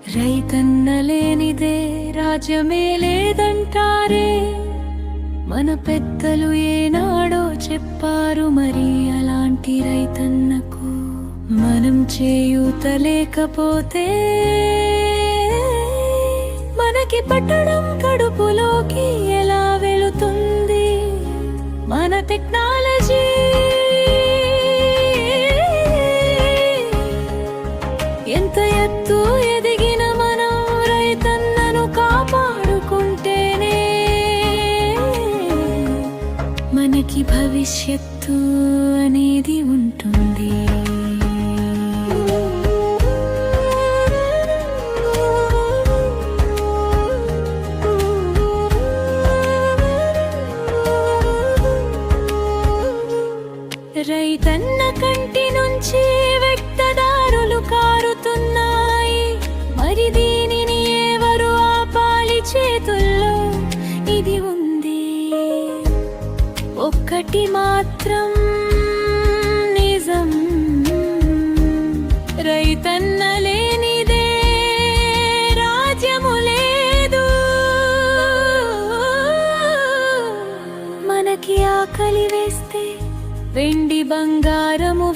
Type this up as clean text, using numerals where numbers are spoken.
రైతన్న లేనిదే రాజ్యమే లేదంటారే, మన పెద్దలు ఏనాడో చెప్పారు. మరి అలాంటి రైతన్నకు మనం చేయూత లేకపోతే మనకి పట్టడం కడుపులోకి ఎలా వెళుతుంది? మన టెక్నాలజీ ఎంత ఎత్తు ఎదిగిన మనం రైతన్నను కాపాడుకుంటేనే మనకి భవిష్యత్తు అనేది ఉంటుంది. రైతన్న కంటి నుంచి వ్యక్తదారులు కారుతున్నాయి, మరి దీనిని ఎవరు ఆపాలి? చేతుల్లో ఇది ఉంది. ఒక్కటి మాత్రం నిజం, రైతన్న లేనిదే రాజ్యము లేదు. మనకి ఆకలి వేస్తే వెండి బంగారము